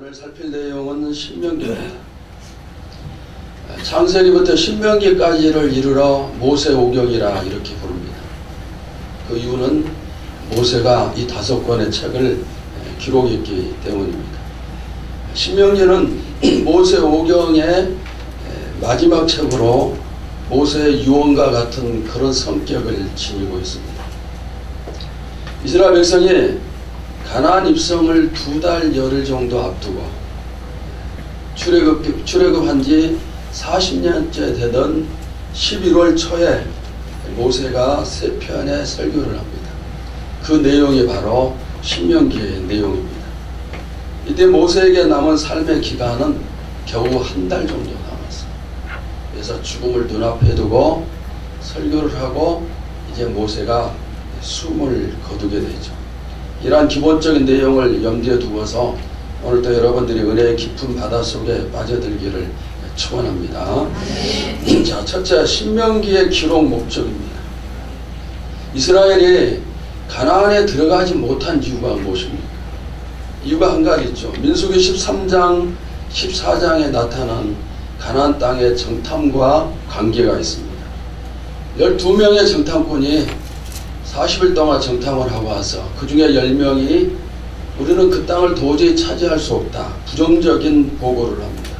오늘 살필 내용은 신명기입니다. 창세기부터 신명기까지를 이르러 모세오경이라 이렇게 부릅니다. 그 이유는 모세가 이 5권의 책을 기록했기 때문입니다. 신명기는 모세오경의 마지막 책으로 모세의 유언과 같은 그런 성격을 지니고 있습니다. 이스라엘 백성이 가나안 입성을 2달 열흘 정도 앞두고 출애굽한 지 40년째 되던 11월 초에 모세가 3편의 설교를 합니다. 그 내용이 바로 신명기의 내용입니다. 이때 모세에게 남은 삶의 기간은 겨우 1달 정도 남았어요. 그래서 죽음을 눈앞에 두고 설교를 하고 이제 모세가 숨을 거두게 되죠. 이러한 기본적인 내용을 염두에 두고서 오늘도 여러분들이 은혜의 깊은 바닷속에 빠져들기를 축원합니다. 자, 첫째, 신명기의 기록 목적입니다. 이스라엘이 가나안에 들어가지 못한 이유가 무엇입니까? 이유가 한 가지 있죠. 민수기 13장, 14장에 나타난 가나안 땅의 정탐과 관계가 있습니다. 12명의 정탐꾼이 40일 동안 정탐을 하고 와서 그 중에 10명이 우리는 그 땅을 도저히 차지할 수 없다. 부정적인 보고를 합니다.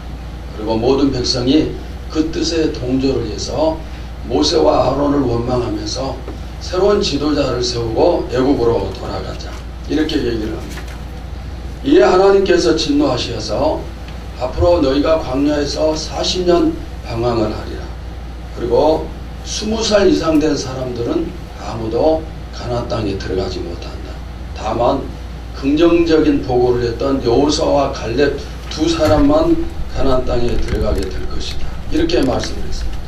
그리고 모든 백성이 그 뜻에 동조를 해서 모세와 아론을 원망하면서 새로운 지도자를 세우고 애굽으로 돌아가자. 이렇게 얘기를 합니다. 이에 하나님께서 진노하셔서 앞으로 너희가 광야에서 40년 방황을 하리라. 그리고 20살 이상 된 사람들은 아무도 가나안 땅에 들어가지 못한다. 다만 긍정적인 보고를 했던 여호수아와 갈렙 2사람만 가나안 땅에 들어가게 될 것이다. 이렇게 말씀을 했습니다.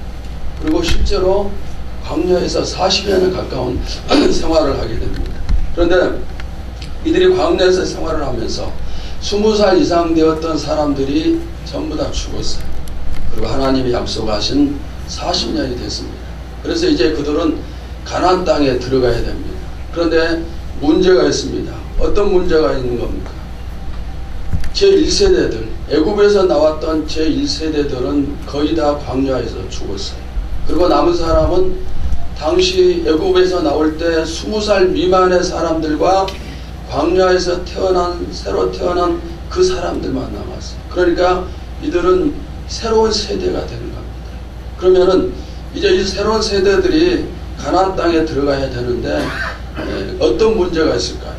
그리고 실제로 광야에서 40년에 가까운 생활을 하게 됩니다. 그런데 이들이 광야에서 생활을 하면서 20살 이상 되었던 사람들이 전부 다 죽었어요. 그리고 하나님이 약속하신 40년이 됐습니다. 그래서 이제 그들은 가나안 땅에 들어가야 됩니다. 그런데 문제가 있습니다. 어떤 문제가 있는 겁니까? 제1세대들, 애굽에서 나왔던 제1세대들은 거의 다 광야에서 죽었어요. 그리고 남은 사람은 당시 애굽에서 나올 때 20살 미만의 사람들과 광야에서 새로 태어난 그 사람들만 남았어요. 그러니까 이들은 새로운 세대가 되는 겁니다. 그러면은 이제 이 새로운 세대들이 가나안 땅에 들어가야 되는데 어떤 문제가 있을까요?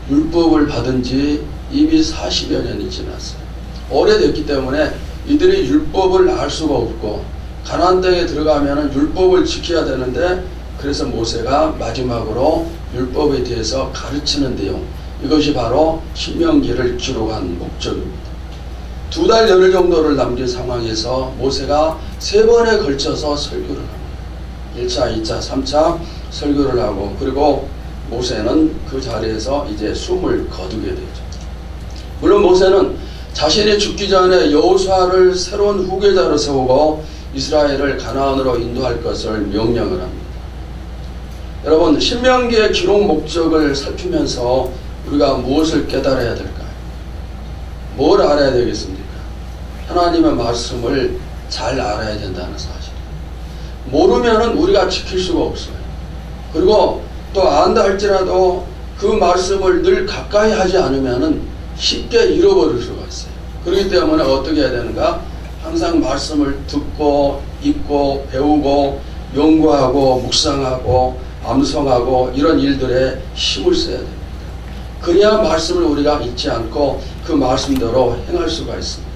율법을 받은 지 이미 40여 년이 지났어요. 오래됐기 때문에 이들이 율법을 알 수가 없고 가나안 땅에 들어가면 율법을 지켜야 되는데 그래서 모세가 마지막으로 율법에 대해서 가르치는 내용, 이것이 바로 신명기를 기록한 목적입니다. 2달 열흘 정도를 남긴 상황에서 모세가 3번에 걸쳐서 설교를 합니다. 1차, 2차, 3차 설교를 하고 그리고 모세는 그 자리에서 이제 숨을 거두게 되죠. 물론 모세는 자신이 죽기 전에 여호수아를 새로운 후계자로 세우고 이스라엘을 가나안으로 인도할 것을 명령을 합니다. 여러분, 신명기의 기록 목적을 살피면서 우리가 무엇을 깨달아야 될까요? 뭘 알아야 되겠습니까? 하나님의 말씀을 잘 알아야 된다는 사실. 모르면은 우리가 지킬 수가 없어요. 그리고 또 안다 할지라도 그 말씀을 늘 가까이 하지 않으면은 쉽게 잃어버릴 수가 있어요. 그렇기 때문에 어떻게 해야 되는가? 항상 말씀을 듣고 읽고 배우고 연구하고 묵상하고 암송하고 이런 일들에 힘을 써야 됩니다. 그래야 말씀을 우리가 잊지 않고 그 말씀대로 행할 수가 있습니다.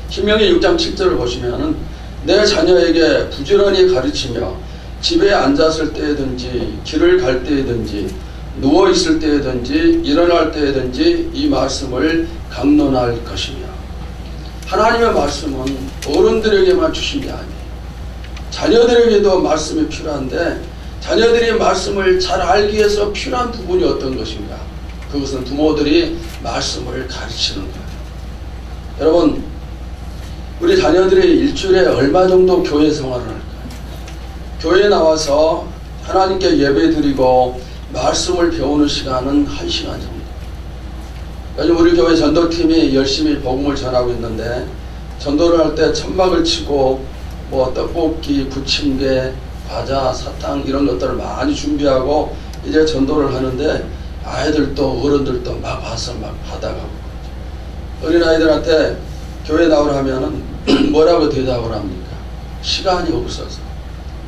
신명기 6장 7절을 보시면은 내 자녀에게 부지런히 가르치며 집에 앉았을 때든지 길을 갈 때든지 누워있을 때든지 일어날 때든지 이 말씀을 강론할 것이며. 하나님의 말씀은 어른들에게만 주신 게 아니에요. 자녀들에게도 말씀이 필요한데 자녀들이 말씀을 잘 알기 위해서 필요한 부분이 어떤 것인가? 그것은 부모들이 말씀을 가르치는 거예요. 여러분, 우리 자녀들이 일주일에 얼마 정도 교회 생활을 할까요? 교회에 나와서 하나님께 예배 드리고 말씀을 배우는 시간은 1시간 정도. 요즘 우리 교회 전도팀이 열심히 복음을 전하고 있는데, 전도를 할 때 천막을 치고 뭐 떡볶이, 부침개, 과자, 사탕 이런 것들을 많이 준비하고 이제 전도를 하는데, 아이들도 어른들도 막 와서 막 받아가고, 어린아이들한테 교회 나오라 하면은 뭐라고 대답을 합니까? 시간이 없어서,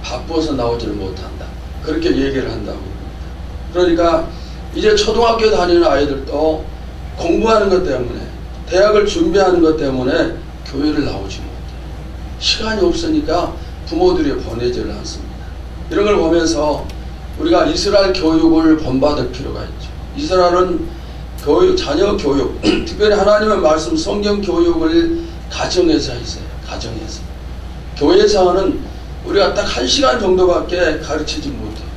바빠서 나오지를 못한다, 그렇게 얘기를 한다고. 그러니까 이제 초등학교 다니는 아이들도 공부하는 것 때문에, 대학을 준비하는 것 때문에 교회를 나오지 못해요. 시간이 없으니까 부모들이 보내지를 않습니다. 이런 걸 보면서 우리가 이스라엘 교육을 본받을 필요가 있죠. 이스라엘은 자녀 교육, 특별히 하나님의 말씀, 성경 교육을 가정에서 했어요. 가정에서. 교회에서는 우리가 딱 1시간 정도밖에 가르치지 못해요.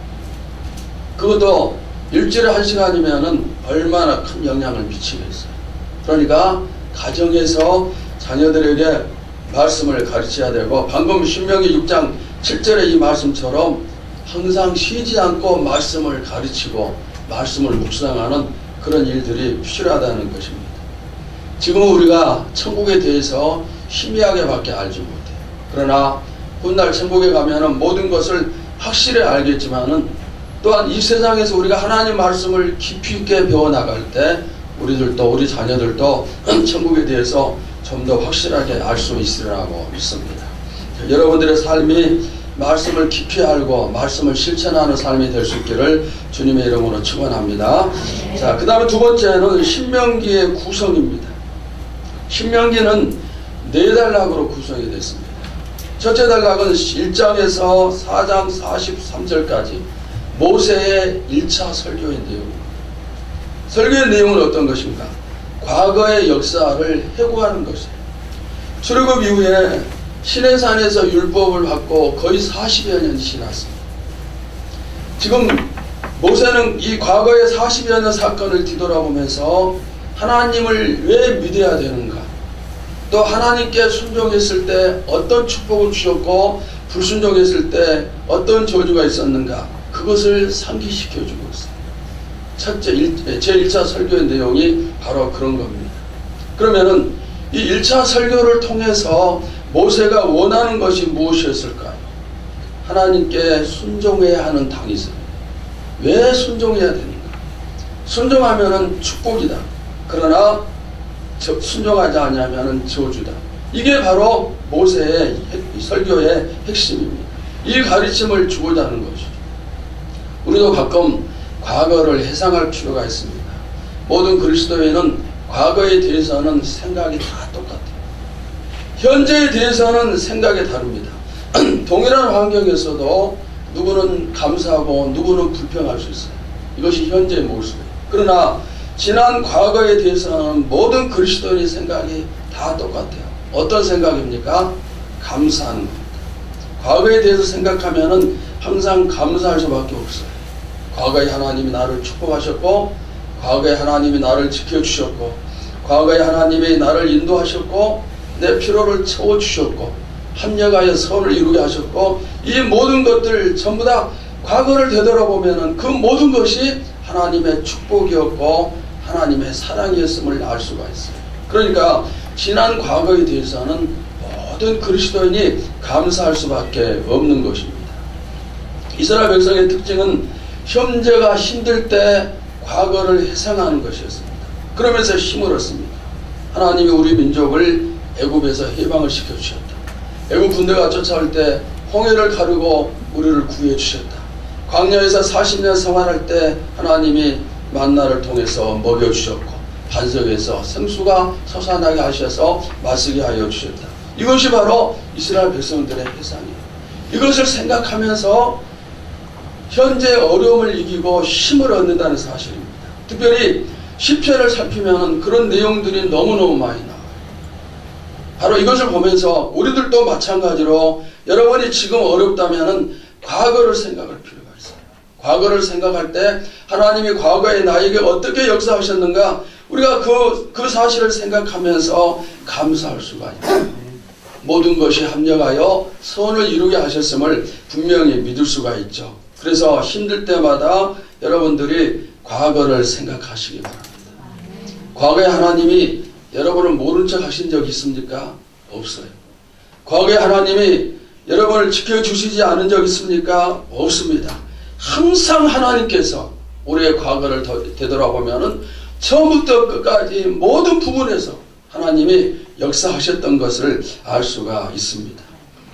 그것도 일주일에 1시간이면은 얼마나 큰 영향을 미치겠어요. 그러니까 가정에서 자녀들에게 말씀을 가르쳐야 되고, 방금 신명기 6장 7절의 이 말씀처럼 항상 쉬지 않고 말씀을 가르치고 말씀을 묵상하는 그런 일들이 필요하다는 것입니다. 지금 우리가 천국에 대해서 희미하게밖에 알지 못해요. 그러나 훗날 천국에 가면은 모든 것을 확실히 알겠지만은, 또한 이 세상에서 우리가 하나님 말씀을 깊이 있게 배워나갈 때 우리들도, 우리 자녀들도 천국에 대해서 좀 더 확실하게 알 수 있으리라고 믿습니다. 여러분들의 삶이 말씀을 깊이 알고 말씀을 실천하는 삶이 될 수 있기를 주님의 이름으로 축원합니다. 자, 그 다음에 두 번째는 신명기의 구성입니다. 신명기는 4단락으로 구성이 됐습니다. 첫째 단락은 1장에서 4장 43절까지 모세의 1차 설교의 내용입니다. 설교의 내용은 어떤 것인가? 과거의 역사를 회고하는 것이에요. 출애굽 이후에 시내산에서 율법을 받고 거의 40여 년이 지났습니다. 지금 모세는 이 과거의 40여 년 사건을 뒤돌아보면서 하나님을 왜 믿어야 되는가, 또 하나님께 순종했을 때 어떤 축복을 주셨고 불순종했을 때 어떤 저주가 있었는가, 그것을 상기시켜주고 있어요. 첫째, 제1차 설교의 내용이 바로 그런 겁니다. 그러면은 이 1차 설교를 통해서 모세가 원하는 것이 무엇이었을까요? 하나님께 순종해야 하는 당이습니다. 왜 순종해야 되는가? 순종하면은 축복이다. 그러나 순종하지 않으면 저주다. 이게 바로 모세의 설교의 핵심입니다. 이 가르침을 주고자 하는 것이죠. 우리도 가끔 과거를 회상할 필요가 있습니다. 모든 그리스도인은 과거에 대해서는 생각이 다 똑같아요. 현재에 대해서는 생각이 다릅니다. 동일한 환경에서도 누구는 감사하고 누구는 불평할 수 있어요. 이것이 현재의 모습이에요. 그러나 지난 과거에 대해서는 모든 그리스도인의 생각이 다 똑같아요. 어떤 생각입니까? 감사하는 겁니다. 과거에 대해서 생각하면은 항상 감사할 수밖에 없어요. 과거에 하나님이 나를 축복하셨고, 과거에 하나님이 나를 지켜주셨고, 과거에 하나님이 나를 인도하셨고, 내 필요를 채워주셨고, 합력하여 선을 이루게 하셨고, 이 모든 것들 전부 다 과거를 되돌아보면은 그 모든 것이 하나님의 축복이었고 하나님의 사랑이었음을 알 수가 있어요. 그러니까 지난 과거에 대해서는 모든 그리스도인이 감사할 수밖에 없는 것입니다. 이스라엘 백성의 특징은 현재가 힘들 때 과거를 회상하는 것이었습니다. 그러면서 힘을 얻습니다. 하나님이 우리 민족을 애굽에서 해방을 시켜주셨다. 애굽 군대가 쫓아올 때 홍해를 가르고 우리를 구해주셨다. 광야에서 40년 생활할 때 하나님이 만나를 통해서 먹여주셨고, 반석에서 생수가 솟아나게 하셔서 마시게 하여 주셨다. 이것이 바로 이스라엘 백성들의 회상이에요. 이것을 생각하면서 현재의 어려움을 이기고 힘을 얻는다는 사실입니다. 특별히 시편을 살피면 그런 내용들이 너무너무 많이 나와요. 바로 이것을 보면서 우리들도 마찬가지로 여러분이 지금 어렵다면 과거를 생각할 필요가 있어요. 과거를 생각할 때 하나님이 과거에 나에게 어떻게 역사하셨는가, 우리가 그 사실을 생각하면서 감사할 수가 있어요. 모든 것이 합력하여 선을 이루게 하셨음을 분명히 믿을 수가 있죠. 그래서 힘들 때마다 여러분들이 과거를 생각하시기 바랍니다. 과거에 하나님이 여러분을 모른 척 하신 적 있습니까? 없어요. 과거에 하나님이 여러분을 지켜주시지 않은 적 있습니까? 없습니다. 항상 하나님께서 우리의 과거를 되돌아보면은 처음부터 끝까지 모든 부분에서 하나님이 역사하셨던 것을 알 수가 있습니다.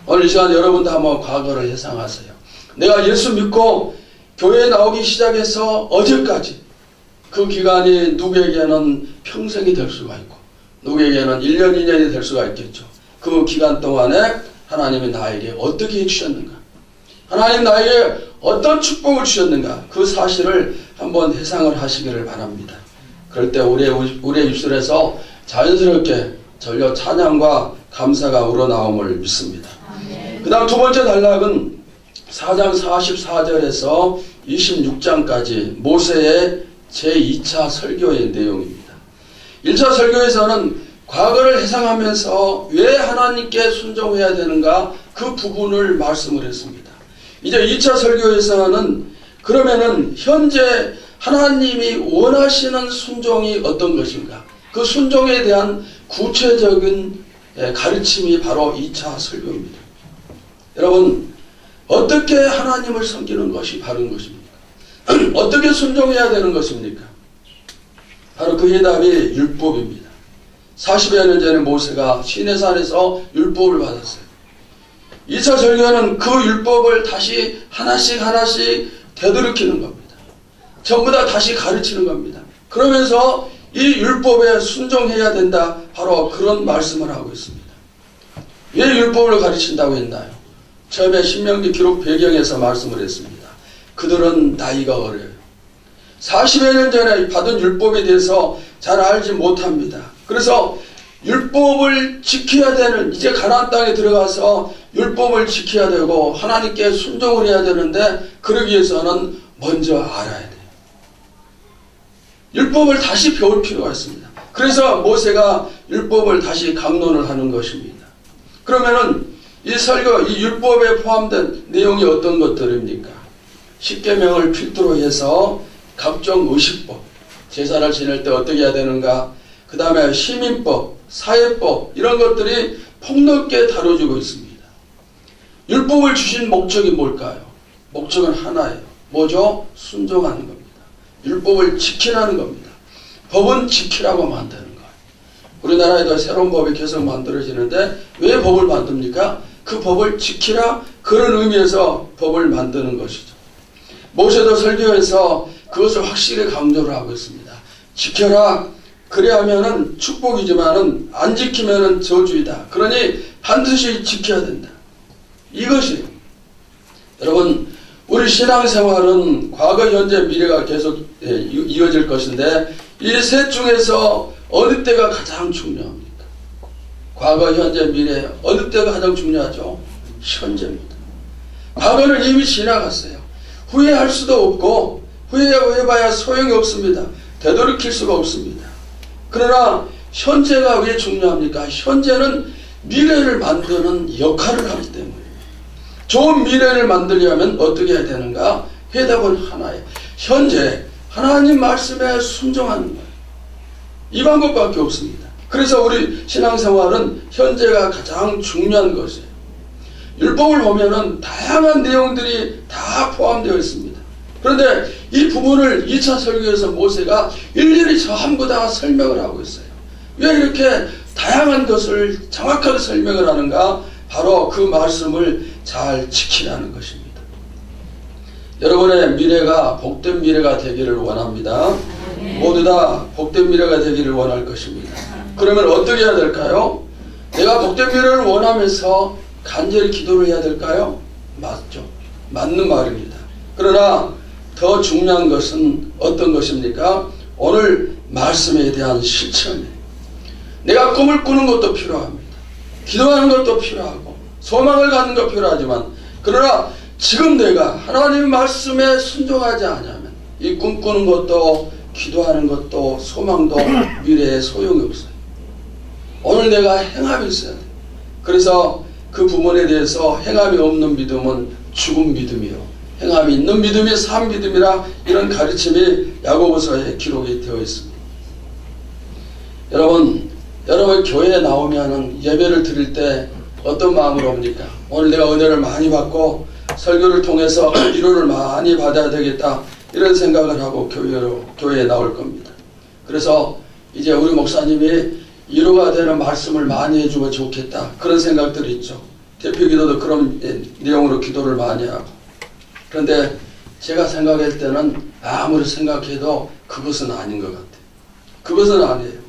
오늘 이 시간 여러분도 한번 과거를 회상하세요. 내가 예수 믿고 교회에 나오기 시작해서 어제까지 그 기간이 누구에게는 평생이 될 수가 있고 누구에게는 1년, 2년이 될 수가 있겠죠. 그 기간 동안에 하나님이 나에게 어떻게 해주셨는가, 하나님 나에게 어떤 축복을 주셨는가, 그 사실을 한번 회상을 하시기를 바랍니다. 그럴 때 우리의 입술에서 자연스럽게 전려 찬양과 감사가 우러나옴을 믿습니다. 그 다음 두 번째 단락은 4장 44절에서 26장까지 모세의 제2차 설교의 내용입니다. 1차 설교에서는 과거를 회상하면서 왜 하나님께 순종해야 되는가 그 부분을 말씀을 했습니다. 이제 2차 설교에서는 그러면은 현재 하나님이 원하시는 순종이 어떤 것인가, 그 순종에 대한 구체적인 가르침이 바로 2차 설교입니다. 여러분, 어떻게 하나님을 섬기는 것이 바른 것입니까? 어떻게 순종해야 되는 것입니까? 바로 그 해답이 율법입니다. 40여 년 전에 모세가 시내산에서 율법을 받았어요. 2차 설교는 그 율법을 다시 하나씩 되돌이키는 겁니다. 전부 다 다시 가르치는 겁니다. 그러면서 이 율법에 순종해야 된다, 바로 그런 말씀을 하고 있습니다. 왜 율법을 가르친다고 했나요? 처음에 신명기 기록 배경에서 말씀을 했습니다. 그들은 나이가 어려요. 40여 년 전에 받은 율법에 대해서 잘 알지 못합니다. 그래서 율법을 지켜야 되는, 이제 가나안 땅에 들어가서 율법을 지켜야 되고 하나님께 순종을 해야 되는데 그러기 위해서는 먼저 알아야 돼요. 율법을 다시 배울 필요가 있습니다. 그래서 모세가 율법을 다시 강론을 하는 것입니다. 그러면은 이 설교, 이 율법에 포함된 내용이 어떤 것들입니까? 십계명을 필두로 해서 각종 의식법, 제사를 지낼 때 어떻게 해야 되는가, 그 다음에 시민법, 사회법, 이런 것들이 폭넓게 다뤄지고 있습니다. 율법을 주신 목적이 뭘까요? 목적은 하나예요. 뭐죠? 순종하는 겁니다. 율법을 지키라는 겁니다. 법은 지키라고 만드는 거예요. 우리나라에도 새로운 법이 계속 만들어지는데 왜 법을 만듭니까? 그 법을 지키라, 그런 의미에서 법을 만드는 것이죠. 모세도 설교에서 그것을 확실히 강조를 하고 있습니다. 지켜라. 그래 하면은 축복이지만은 안 지키면은 저주이다. 그러니 반드시 지켜야 된다. 이것이 여러분, 우리 신앙생활은 과거, 현재, 미래가 계속 이어질 것인데 이 셋 중에서 어느 때가 가장 중요합니까? 과거, 현재, 미래, 어느 때가 가장 중요하죠? 현재입니다. 과거는 이미 지나갔어요. 후회할 수도 없고 후회해봐야 소용이 없습니다. 되돌이킬 수가 없습니다. 그러나 현재가 왜 중요합니까? 현재는 미래를 만드는 역할을 하기 때문에 좋은 미래를 만들려면 어떻게 해야 되는가? 해답은 하나예요. 현재 하나님 말씀에 순종하는 거예요. 이 방법밖에 없습니다. 그래서 우리 신앙생활은 현재가 가장 중요한 것이에요. 율법을 보면은 다양한 내용들이 다 포함되어 있습니다. 그런데 이 부분을 2차 설교에서 모세가 일일이 전부 다 설명을 하고 있어요. 왜 이렇게 다양한 것을 정확하게 설명을 하는가? 바로 그 말씀을 잘 지키라는 것입니다. 여러분의 미래가 복된 미래가 되기를 원합니다. 모두 다 복된 미래가 되기를 원할 것입니다. 그러면 어떻게 해야 될까요? 내가 복된 미래를 원하면서 간절히 기도를 해야 될까요? 맞죠. 맞는 말입니다. 그러나 더 중요한 것은 어떤 것입니까? 오늘 말씀에 대한 실천이에요. 내가 꿈을 꾸는 것도 필요합니다. 기도하는 것도 필요하고 소망을 갖는 것도 필요하지만 그러나 지금 내가 하나님의 말씀에 순종하지 않으면 이 꿈꾸는 것도 기도하는 것도 소망도 미래에 소용이 없어요. 오늘 내가 행함이 있어야 돼요. 그래서 그 부분에 대해서 행함이 없는 믿음은 죽은 믿음이요, 행함이 있는 믿음이 산 믿음이라 이런 가르침이 야고보서에 기록이 되어 있습니다. 여러분 교회에 나오면은 예배를 드릴 때 어떤 마음으로 옵니까? 오늘 내가 은혜를 많이 받고 설교를 통해서 위로를 많이 받아야 되겠다, 이런 생각을 하고 교회에 나올 겁니다. 그래서 이제 우리 목사님이 위로가 되는 말씀을 많이 해주면 좋겠다, 그런 생각들이 있죠. 대표기도도 그런 내용으로 기도를 많이 하고. 그런데 제가 생각할 때는 아무리 생각해도 그것은 아닌 것 같아요. 그것은 아니에요.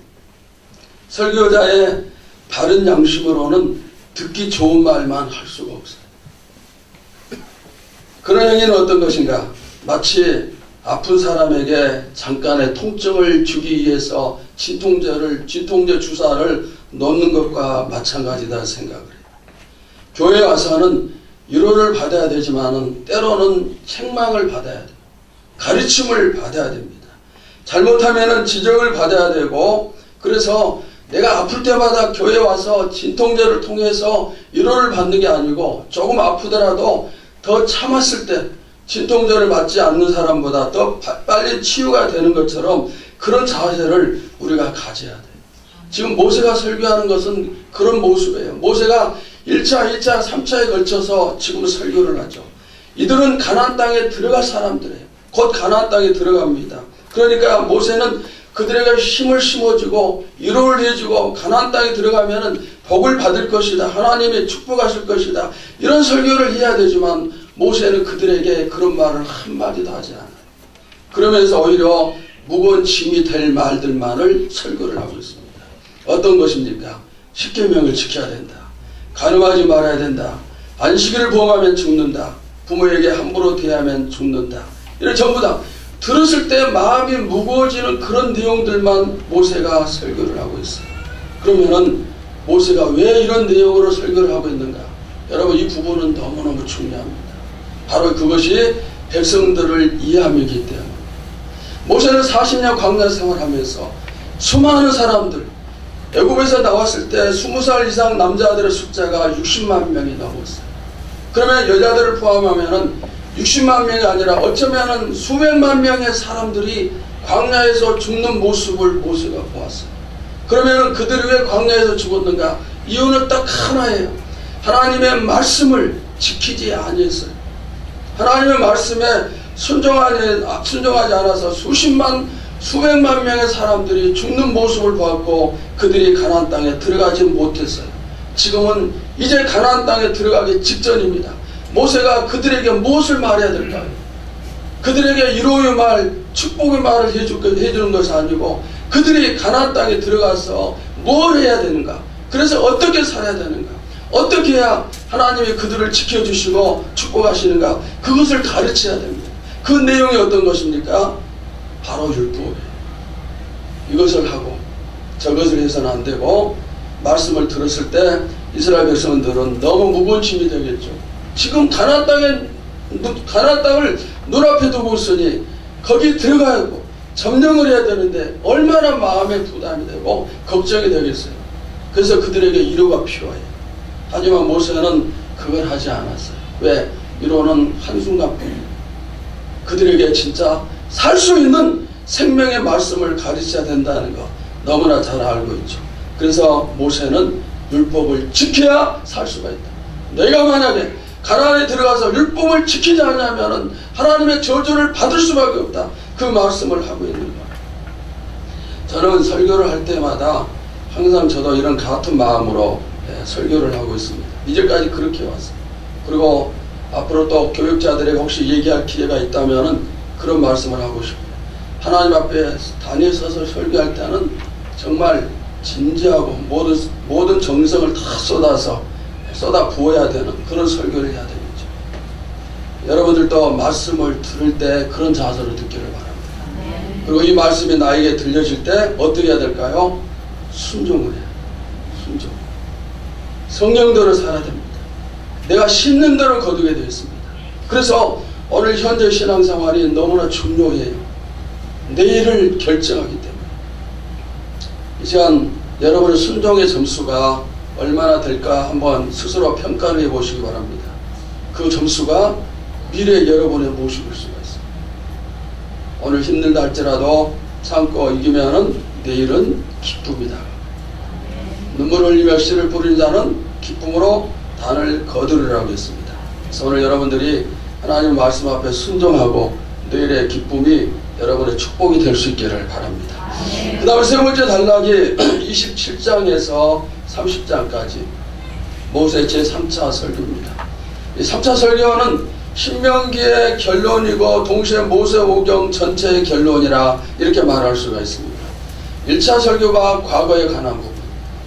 설교자의 바른 양심으로는 듣기 좋은 말만 할 수가 없어요. 그런 행위는 어떤 것인가? 마치 아픈 사람에게 잠깐의 통증을 주기 위해서 진통제 주사를 놓는 것과 마찬가지다 생각을 해요. 교회에 와서는 위로를 받아야 되지만은 때로는 책망을 받아야 돼요. 가르침을 받아야 됩니다. 잘못하면은 지적을 받아야 되고, 그래서 내가 아플 때마다 교회에 와서 진통제를 통해서 위로를 받는 게 아니고, 조금 아프더라도 더 참았을 때 진통제를 맞지 않는 사람보다 더 빨리 치유가 되는 것처럼 그런 자세를 우리가 가져야 돼요. 지금 모세가 설교하는 것은 그런 모습이에요. 모세가 1차, 2차, 3차에 걸쳐서 지금 설교를 하죠. 이들은 가나안 땅에 들어갈 사람들이에요. 곧 가나안 땅에 들어갑니다. 그러니까 모세는 그들에게 힘을 심어주고 위로를 해주고 가나안 땅에 들어가면은 복을 받을 것이다, 하나님이 축복하실 것이다, 이런 설교를 해야 되지만 모세는 그들에게 그런 말을 한마디도 하지 않아요. 그러면서 오히려 무거운 짐이 될 말들만을 설교를 하고 있습니다. 어떤 것입니까? 십계명을 지켜야 된다, 간음하지 말아야 된다, 안식일을 범하면 죽는다, 부모에게 함부로 대하면 죽는다, 이런 전부 다 들었을 때 마음이 무거워지는 그런 내용들만 모세가 설교를 하고 있어요. 그러면은 모세가 왜 이런 내용으로 설교를 하고 있는가? 여러분, 이 부분은 너무너무 중요합니다. 바로 그것이 백성들을 이해함이기 때문에. 모세는 40년 광야 생활하면서 수많은 사람들, 애굽에서 나왔을 때 20살 이상 남자들의 숫자가 60만 명이 넘었어요. 그러면 여자들을 포함하면은 60만 명이 아니라 어쩌면은 수백만 명의 사람들이 광야에서 죽는 모습을 모세가 보았어요. 그러면은 그들이 왜 광야에서 죽었는가? 이유는 딱 하나예요. 하나님의 말씀을 지키지 아니했어요. 하나님의 말씀에 순종하지 않아서 수백만 명의 사람들이 죽는 모습을 보았고 그들이 가나안 땅에 들어가지 못했어요. 지금은 이제 가나안 땅에 들어가기 직전입니다. 모세가 그들에게 무엇을 말해야 될까요? 그들에게 위로의 말, 축복의 말을 해주는 것이 아니고 그들이 가나안 땅에 들어가서 뭘 해야 되는가? 그래서 어떻게 살아야 되는가? 어떻게 해야 하나님이 그들을 지켜주시고 축복하시는가? 그것을 가르쳐야 됩니다. 그 내용이 어떤 것입니까? 바로 율법이에요. 이것을 하고 저것을 해서는 안 되고, 말씀을 들었을 때 이스라엘 백성들은 너무 무거운 짐이 되겠죠. 지금 가나안 땅을 눈앞에 두고 있으니 거기 들어가야 하고 점령을 해야 되는데 얼마나 마음에 부담이 되고 걱정이 되겠어요. 그래서 그들에게 위로가 필요해요. 하지만 모세는 그걸 하지 않았어요. 왜? 위로는 한순간뿐입니다. 그들에게 진짜 살 수 있는 생명의 말씀을 가르쳐야 된다는 거 너무나 잘 알고 있죠. 그래서 모세는 율법을 지켜야 살 수가 있다. 내가 만약에 가나안에 들어가서 율법을 지키지 않으면 하나님의 저주를 받을 수밖에 없다. 그 말씀을 하고 있는 거예요. 저는 설교를 할 때마다 항상 저도 이런 같은 마음으로 설교를 하고 있습니다. 이제까지 그렇게 왔어요. 그리고 앞으로 또 교육자들에게 혹시 얘기할 기회가 있다면 그런 말씀을 하고 싶어요. 하나님 앞에 단위에 서서 설교할 때는 정말 진지하고 모든 정성을 다 쏟아 부어야 되는 그런 설교를 해야 되겠죠. 여러분들도 말씀을 들을 때 그런 자세로 듣기를 바랍니다. 그리고 이 말씀이 나에게 들려질 때 어떻게 해야 될까요? 순종을 해요. 순종. 성령대로 살아야 됩니다. 내가 심는 대로 거두게 되어 있습니다. 그래서 오늘 현재 신앙생활이 너무나 중요해요. 내일을 결정하기 때문에. 이 시간 여러분의 순종의 점수가 얼마나 될까 한번 스스로 평가를 해보시기 바랍니다. 그 점수가 미래 여러분의 모습일 수가 있습니다. 오늘 힘들다 할지라도 참고 이기면은 내일은 기쁨이다. 눈물 흘리며 씨를 뿌린 자는 기쁨으로 단을 거두리라고 했습니다. 그래서 오늘 여러분들이 하나님 말씀 앞에 순종하고 내일의 기쁨이 여러분의 축복이 될 수 있기를 바랍니다. 그 다음에 세 번째 단락이 27장에서 30장까지 모세 제3차 설교입니다. 이 3차 설교는 신명기의 결론이고 동시에 모세오경 전체의 결론이라 이렇게 말할 수가 있습니다. 1차 설교가 과거에 관한 부분,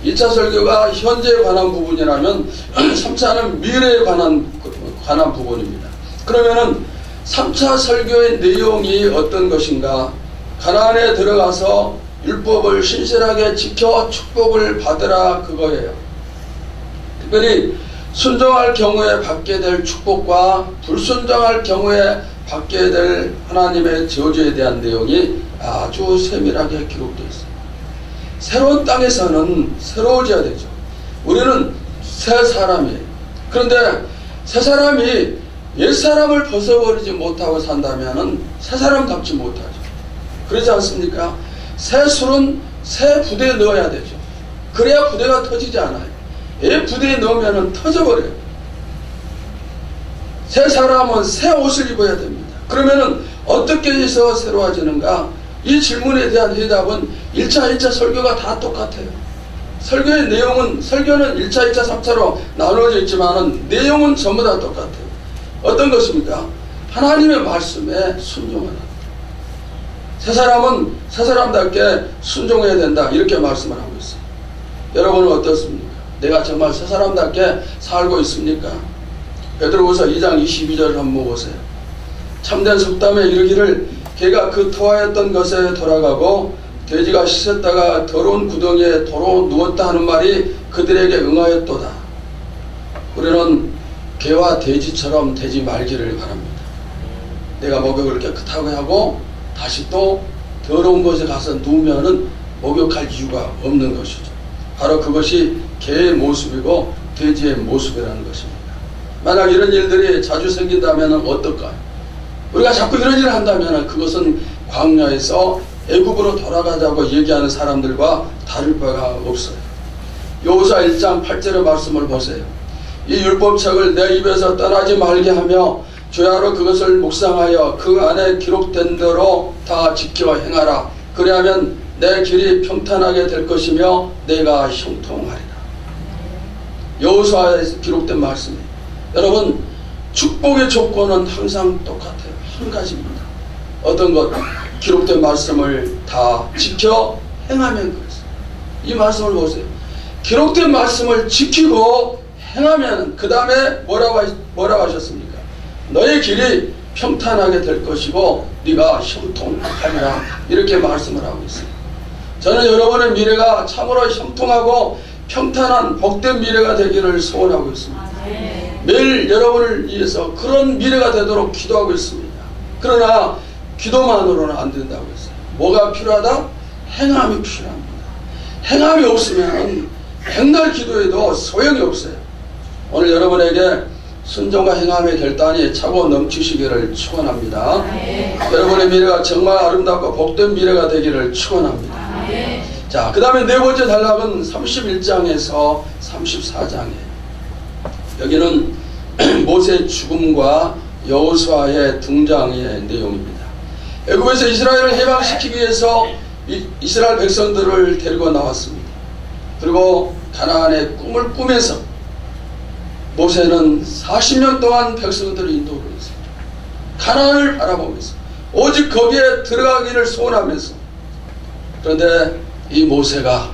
1차 설교가 현재에 관한 부분이라면 3차는 미래에 관한 부분입니다. 그러면은 3차 설교의 내용이 어떤 것인가? 가나안에 들어가서 율법을 신실하게 지켜 축복을 받으라, 그거예요. 특별히 순종할 경우에 받게 될 축복과 불순종할 경우에 받게 될 하나님의 저주에 대한 내용이 아주 세밀하게 기록되어 있어요. 새로운 땅에서는 새로워져야 되죠. 우리는 새 사람이에요. 그런데 새 사람이 옛사람을 벗어버리지 못하고 산다면 새 사람답지 못하죠. 그렇지 않습니까? 새 술은 새 부대에 넣어야 되죠. 그래야 부대가 터지지 않아요. 애 부대에 넣으면 터져버려요. 새 사람은 새 옷을 입어야 됩니다. 그러면 어떻게 해서 새로워지는가? 이 질문에 대한 해답은 1차, 2차 설교가 다 똑같아요. 설교의 내용은, 설교는 1차, 2차, 3차로 나누어져 있지만 내용은 전부 다 똑같아요. 어떤 것입니까? 하나님의 말씀에 순종하라. 새 사람은 새 사람답게 순종해야 된다, 이렇게 말씀을 하고 있어요. 여러분은 어떻습니까? 내가 정말 새 사람답게 살고 있습니까? 베드로후서 2장 22절을 한번 보세요. 참된 속담에 이르기를 개가 그 토하였던 것에 돌아가고 돼지가 씻었다가 더러운 구덩이에 도로 누웠다 하는 말이 그들에게 응하였도다. 우리는 개와 돼지처럼 되지 말기를 바랍니다. 내가 목욕을 깨끗하게 하고 다시 또 더러운 곳에 가서 누우면은 목욕할 이유가 없는 것이죠. 바로 그것이 개의 모습이고 돼지의 모습이라는 것입니다. 만약 이런 일들이 자주 생긴다면 어떨까요? 우리가 자꾸 이런 일을 한다면 그것은 광야에서 애굽으로 돌아가자고 얘기하는 사람들과 다를 바가 없어요. 여호수아 1장 8절의 말씀을 보세요. 이 율법책을 내 입에서 떠나지 말게 하며 주야로 그것을 묵상하여 그 안에 기록된 대로 다 지켜 행하라. 그리하면 내 길이 평탄하게 될 것이며 내가 형통하리라. 여호수아에서 기록된 말씀이에요. 여러분, 축복의 조건은 항상 똑같아요. 한 가지입니다. 어떤 것? 기록된 말씀을 다 지켜 행하면 그랬어요. 이 말씀을 보세요. 기록된 말씀을 지키고 행하면 그 다음에 뭐라고 하셨습니까? 너의 길이 평탄하게 될 것이고 네가 형통하리라, 이렇게 말씀을 하고 있어요. 저는 여러분의 미래가 참으로 형통하고 평탄한 복된 미래가 되기를 소원하고 있습니다. 매일 여러분을 위해서 그런 미래가 되도록 기도하고 있습니다. 그러나 기도만으로는 안 된다고 했어요. 뭐가 필요하다? 행함이 필요합니다. 행함이 없으면 백날 기도해도 소용이 없어요. 오늘 여러분에게 순종과 행함의 결단이 차고 넘치시기를 축원합니다. 여러분의 미래가 정말 아름답고 복된 미래가 되기를 축원합니다. 자, 그 다음에 네 번째 단락은 31장에서 34장이에요. 여기는 모세의 죽음과 여호수아의 등장의 내용입니다. 애굽에서 이스라엘을 해방시키기 위해서 이스라엘 백성들을 데리고 나왔습니다. 그리고 가나안의 꿈을 꾸면서 모세는 40년 동안 백성들을 인도를 했습니다. 가나안을 바라보면서 오직 거기에 들어가기를 소원하면서. 그런데 이 모세가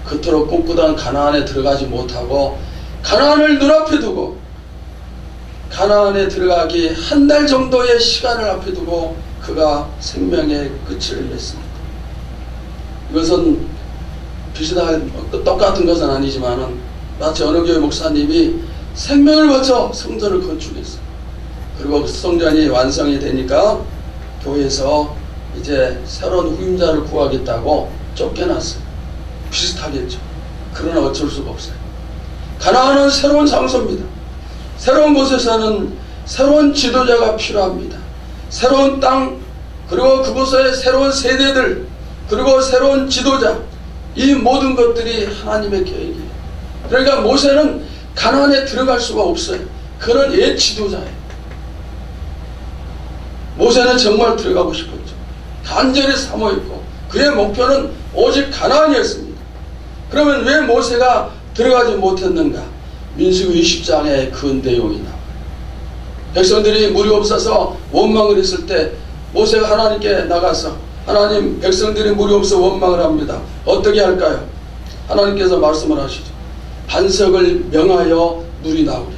그토록 꿈꾸던 가나안에 들어가지 못하고 가나안을 눈앞에 두고 가나안에 들어가기 한 달 정도의 시간을 앞에 두고 그가 생명의 끝을 맺습니다. 이것은 비슷한 똑같은 것은 아니지만은 마치 어느 교회 목사님이 생명을 바쳐 성전을 건축했어요. 그리고 그 성전이 완성이 되니까 교회에서 이제 새로운 후임자를 구하겠다고 쫓겨났어요. 비슷하겠죠. 그러나 어쩔 수가 없어요. 가나안은 새로운 장소입니다. 새로운 곳에서는 새로운 지도자가 필요합니다. 새로운 땅, 그리고 그곳에 새로운 세대들, 그리고 새로운 지도자, 이 모든 것들이 하나님의 계획이에요. 그러니까 모세는 가나안에 들어갈 수가 없어요. 그는 옛 지도자예요. 모세는 정말 들어가고 싶었죠. 간절히 사모했고 그의 목표는 오직 가나안이었습니다. 그러면 왜 모세가 들어가지 못했는가? 민수기 20장에 그 내용이 나와요. 백성들이 물이 없어서 원망을 했을 때 모세가 하나님께 나가서 하나님, 백성들이 물이 없어 원망을 합니다. 어떻게 할까요? 하나님께서 말씀을 하시죠. 반석을 명하여 물이 나오랴.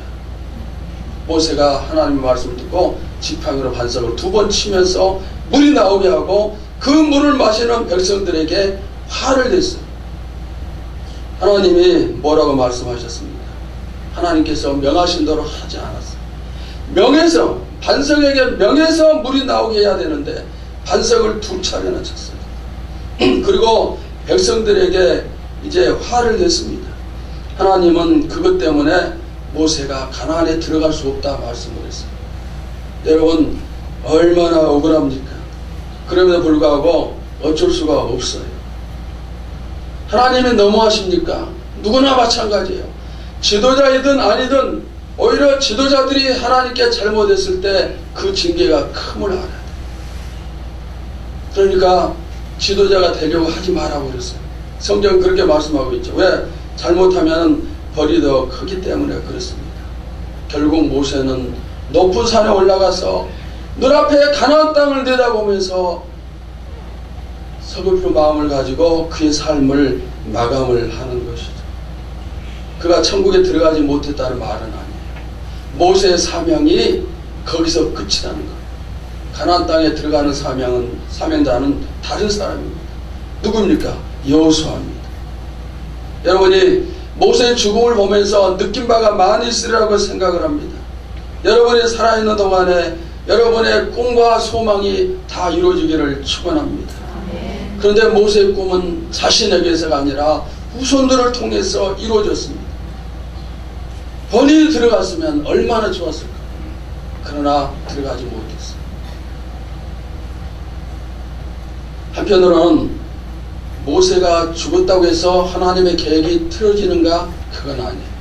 모세가 하나님의 말씀을 듣고 지팡이로 반석을 2번 치면서 물이 나오게 하고 그 물을 마시는 백성들에게 화를 냈어요. 하나님이 뭐라고 말씀하셨습니까? 하나님께서 명하신 대로 하지 않았어요. 명해서, 반석에게 명해서 물이 나오게 해야 되는데 반석을 2차례나 쳤어요. 그리고 백성들에게 이제 화를 냈습니다. 하나님은 그것 때문에 모세가 가나안에 들어갈 수 없다 말씀을 했어요. 여러분, 얼마나 억울합니까? 그럼에도 불구하고 어쩔 수가 없어요. 하나님이 너무하십니까? 누구나 마찬가지예요. 지도자이든 아니든 오히려 지도자들이 하나님께 잘못했을 때 그 징계가 큼을 알아야 돼요. 그러니까 지도자가 되려고 하지 말라고 그랬어요. 성경은 그렇게 말씀하고 있죠. 왜? 잘못하면 벌이 더 크기 때문에 그렇습니다. 결국 모세는 높은 산에 올라가서 눈앞에 가나안 땅을 내다보면서 서글픈 마음을 가지고 그의 삶을 마감을 하는 것이죠. 그가 천국에 들어가지 못했다는 말은 아니에요. 모세의 사명이 거기서 끝이라는 거예요. 가나안 땅에 들어가는 사명자는 다른 사람입니다. 누굽니까? 여호수아입니다. 여러분이 모세의 죽음을 보면서 느낀 바가 많이 있으리라고 생각을 합니다. 여러분이 살아있는 동안에 여러분의 꿈과 소망이 다 이루어지기를 축원합니다. 그런데 모세의 꿈은 자신에게서가 아니라 후손들을 통해서 이루어졌습니다. 본인이 들어갔으면 얼마나 좋았을까. 그러나 들어가지 못했어요. 한편으로는 모세가 죽었다고 해서 하나님의 계획이 틀어지는가? 그건 아니에요.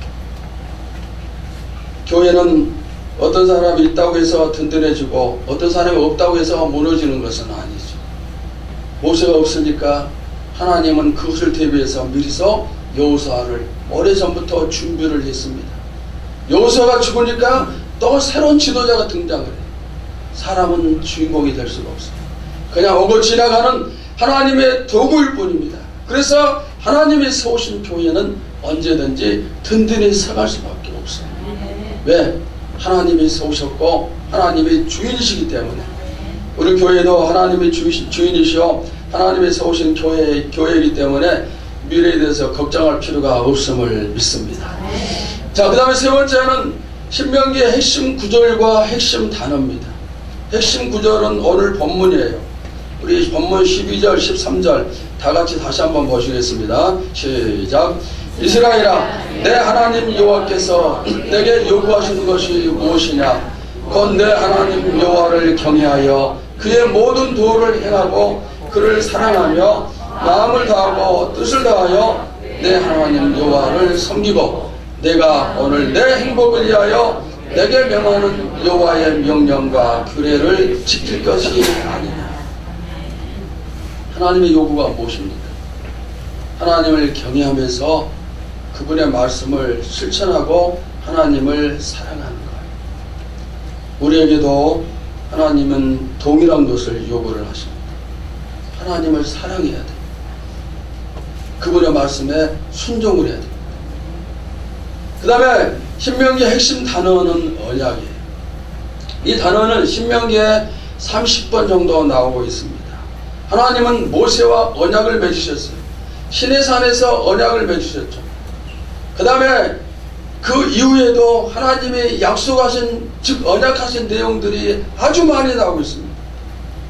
교회는 어떤 사람이 있다고 해서 든든해지고 어떤 사람이 없다고 해서 무너지는 것은 아니죠. 모세가 없으니까 하나님은 그것을 대비해서 미리서 여호수아를 오래전부터 준비를 했습니다. 여호수아가 죽으니까 또 새로운 지도자가 등장을 해요. 사람은 주인공이 될 수가 없어요. 그냥 오고 지나가는 하나님의 도구일 뿐입니다. 그래서 하나님이 세우신 교회는 언제든지 든든히 서갈 수밖에 없어요. 왜? 하나님이 세우셨고 하나님이 주인이시기 때문에. 우리 교회도 하나님이 주인이시오 하나님이 세우신 교회이기 때문에 미래에 대해서 걱정할 필요가 없음을 믿습니다. 자, 그 다음에 세 번째는 신명기의 핵심 구절과 핵심 단어입니다. 핵심 구절은 오늘 본문이에요. 우리 본문 12절 13절 다 같이 다시 한번 보시겠습니다. 시작. 이스라엘아, 내 하나님 여호와께서 내게 요구하시는 것이 무엇이냐? 곧 내 하나님 여호와를 경외하여 그의 모든 도를 행하고 그를 사랑하며 마음을 다하고 뜻을 다하여 내 하나님 여호와를 섬기고 내가 오늘 내 행복을 위하여 내게 명하는 여호와의 명령과 규례를 지킬 것이 아니냐. 하나님의 요구가 무엇입니까? 하나님을 경외하면서 그분의 말씀을 실천하고 하나님을 사랑하는 거예요. 우리에게도 하나님은 동일한 것을 요구를 하십니다. 하나님을 사랑해야 돼요. 그분의 말씀에 순종을 해야 돼요. 그 다음에 신명기의 핵심 단어는 언약이에요. 이 단어는 신명기에 30번 정도 나오고 있습니다. 하나님은 모세와 언약을 맺으셨어요. 시내산에서 언약을 맺으셨죠. 그 다음에 그 이후에도 하나님이 약속하신, 즉 언약하신 내용들이 아주 많이 나오고 있습니다.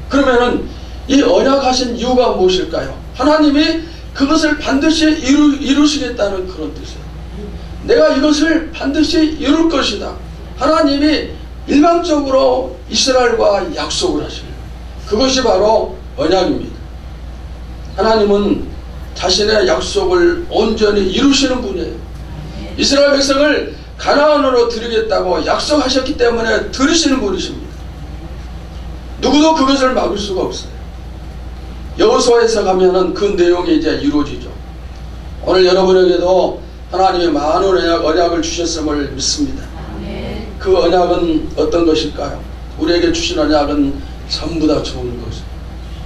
그러면은 이 언약하신 이유가 무엇일까요? 하나님이 그것을 반드시 이루시겠다는 그런 뜻이에요. 내가 이것을 반드시 이룰 것이다. 하나님이 일방적으로 이스라엘과 약속을 하시는 그것이 바로 언약입니다. 하나님은 자신의 약속을 온전히 이루시는 분이에요. 이스라엘 백성을 가나안으로 드리겠다고 약속하셨기 때문에 드리시는 분이십니다. 누구도 그것을 막을 수가 없어요. 여호수아에서 가면은 그 내용이 이제 이루어지죠. 오늘 여러분에게도 하나님의 많은 언약을 주셨음을 믿습니다. 그 언약은 어떤 것일까요? 우리에게 주신 언약은 전부 다 좋은 것이에요.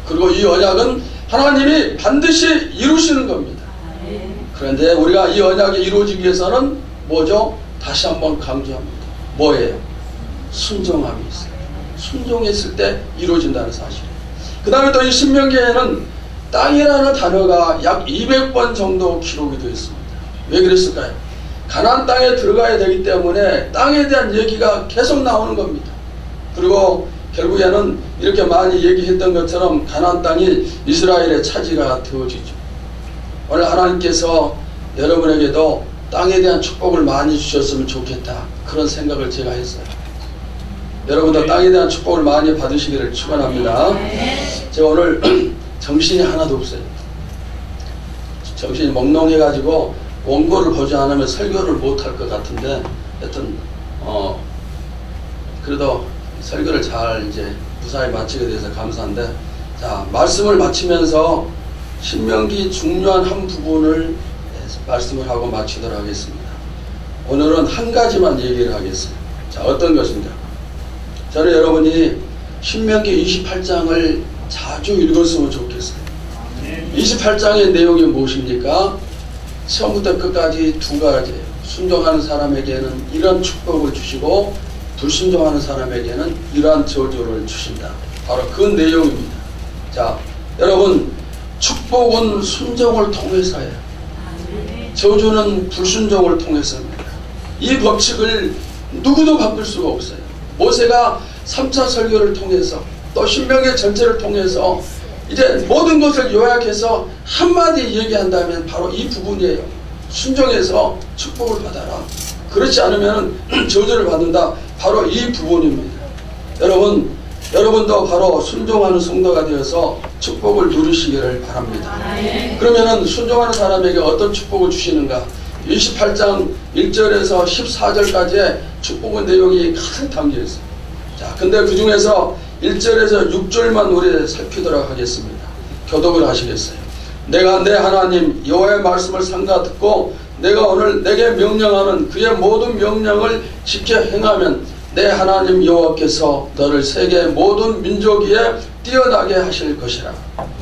그리고 이 언약은 하나님이 반드시 이루시는 겁니다. 그런데 우리가 이 언약이 이루어지기 위해서는 뭐죠? 다시 한번 강조합니다. 뭐예요? 순종함이 있어요. 순종했을 때 이루어진다는 사실이에요. 그 다음에 또 이 신명기에는 땅이라는 단어가 약 200번 정도 기록이 되어 있습니다. 왜 그랬을까요? 가나안 땅에 들어가야 되기 때문에 땅에 대한 얘기가 계속 나오는 겁니다. 그리고 결국에는 이렇게 많이 얘기했던 것처럼 가나안 땅이 이스라엘의 차지가 되어지죠. 오늘 하나님께서 여러분에게도 땅에 대한 축복을 많이 주셨으면 좋겠다, 그런 생각을 제가 했어요. 여러분도 땅에 대한 축복을 많이 받으시기를 축원합니다. 제가 오늘 정신이 하나도 없어요. 정신이 멍멍해가지고 원고를 보지 않으면 설교를 못할 것 같은데, 하여튼 그래도 설교를 잘 이제 무사히 마치게 돼서 감사한데, 자, 말씀을 마치면서 신명기 중요한 한 부분을 말씀을 하고 마치도록 하겠습니다. 오늘은 한 가지만 얘기를 하겠습니다. 자, 어떤 것인가? 저는 여러분이 신명기 28장을 자주 읽었으면 좋겠어요. 28장의 내용이 무엇입니까? 처음부터 끝까지 두 가지예요. 순종하는 사람에게는 이런 축복을 주시고 불순종하는 사람에게는 이러한 저주를 주신다. 바로 그 내용입니다. 자, 여러분, 축복은 순종을 통해서예요. 저주는 불순종을 통해서입니다. 이 법칙을 누구도 바꿀 수가 없어요. 모세가 3차 설교를 통해서 또 신명기 전체를 통해서 이제 모든 것을 요약해서 한마디 얘기한다면 바로 이 부분이에요. 순종해서 축복을 받아라. 그렇지 않으면 저주를 받는다. 바로 이 부분입니다. 여러분도 바로 순종하는 성도가 되어서 축복을 누리시기를 바랍니다. 그러면은 순종하는 사람에게 어떤 축복을 주시는가? 28장 1절에서 14절까지의 축복의 내용이 가득 담겨 있어요. 자, 근데 그 중에서 1절에서 6절만 우리 살피도록 하겠습니다. 교독을 하시겠어요? 내가 내 하나님 여호와의 말씀을 삼가 듣고 내가 오늘 내게 명령하는 그의 모든 명령을 지켜 행하면 내 하나님 여호와께서 너를 세계 모든 민족 위에 뛰어나게 하실 것이라.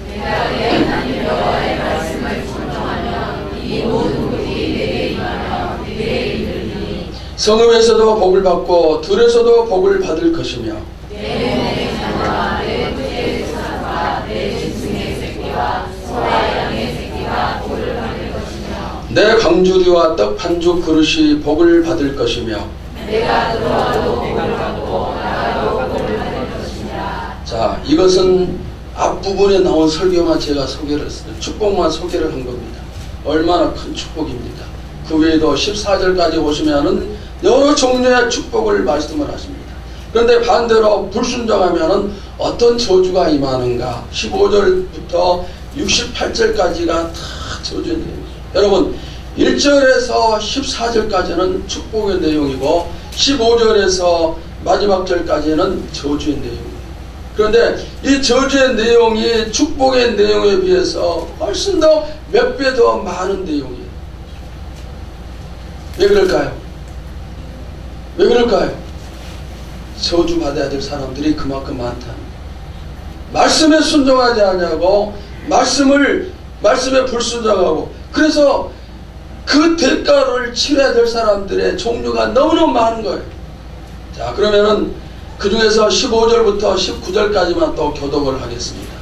내가 내 하나님 여호와의 말씀을 순종하면 이 모든 것이 내게 임하며 내게 이르리니 성읍에서도 복을 받고 들에서도 복을 받을 것이며 내 몸의 산과 내 부의 산과 내 짐승의 새끼와 소와 양의 새끼가 복을 받을 것이며 내 강주리와 떡 반죽 그릇이 복을 받을 것이며 내가 들어와도 복을 받고 나가도 복을 받을 것이니라. 자, 이것은 앞부분에 나온 설교만 제가 소개를 했어요. 축복만 소개를 한 겁니다. 얼마나 큰 축복입니다. 그 외에도 14절까지 보시면은 여러 종류의 축복을 말씀을 하십니다. 그런데 반대로 불순종하면은 어떤 저주가 임하는가? 15절부터 68절까지가 다 저주의 내용이에요. 여러분, 1절에서 14절까지는 축복의 내용이고 15절에서 마지막 절까지는 저주의 내용이에요. 그런데 이 저주의 내용이 축복의 내용에 비해서 훨씬 더 몇 배 더 많은 내용이에요. 왜 그럴까요? 왜 그럴까요? 저주 받아야 될 사람들이 그만큼 많다. 말씀에 순종하지 않냐고, 말씀에 불순종하고, 그래서 그 대가를 치러야 될 사람들의 종류가 너무너무 많은 거예요. 자, 그러면은 그 중에서 15절부터 19절까지만 또 교독을 하겠습니다.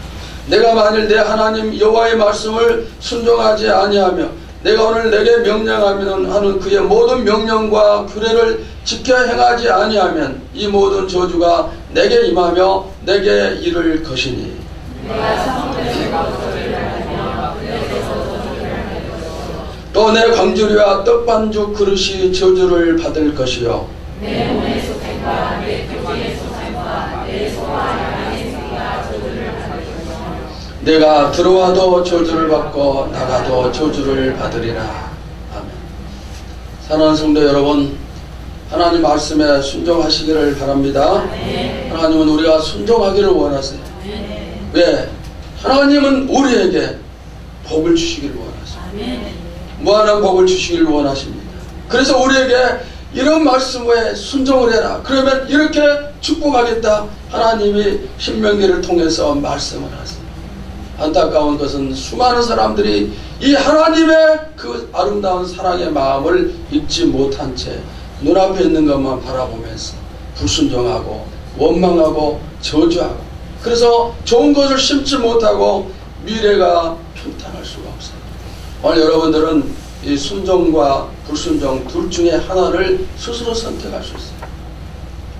내가 만일 내 하나님 여호와의 말씀을 순종하지 아니하며 내가 오늘 내게 명령하면 하는 그의 모든 명령과 규례를 지켜 행하지 아니하면 이 모든 저주가 내게 임하며 내게 이를 것이니 또 내 광주리와 떡반죽 그릇이 저주를 받을 것이요 내 몸의 소생과 내 토지의 소생과 내 소와 양의 새끼가 저주를 받을 것이며 내가 들어와도 저주를 받고 나가도 저주를 받으리라. 아멘. 사랑하는 성도 여러분, 하나님 말씀에 순종하시기를 바랍니다. 하나님은 우리가 순종하기를 원하세요. 왜? 하나님은 우리에게 복을 주시기를 원하세요. 무한한 복을 주시기를 원하십니다. 그래서 우리에게 이런 말씀에 순종을 해라. 그러면 이렇게 축복하겠다. 하나님이 신명기를 통해서 말씀을 하세요. 안타까운 것은 수많은 사람들이 이 하나님의 그 아름다운 사랑의 마음을 잊지 못한 채 눈앞에 있는 것만 바라보면서 불순종하고 원망하고 저주하고, 그래서 좋은 것을 심지 못하고 미래가 평탄할 수가 없어요. 오늘 여러분들은 이 순종과 불순종 둘 중에 하나를 스스로 선택할 수 있어요.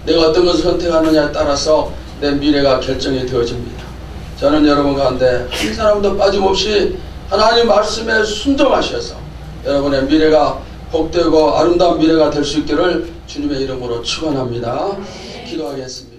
내가 어떤 것을 선택하느냐에 따라서 내 미래가 결정이 되어집니다. 저는 여러분 가운데 한 사람도 빠짐없이 하나님 말씀에 순종하셔서 여러분의 미래가 복되고 아름다운 미래가 될 수 있기를 주님의 이름으로 축원합니다. 기도하겠습니다.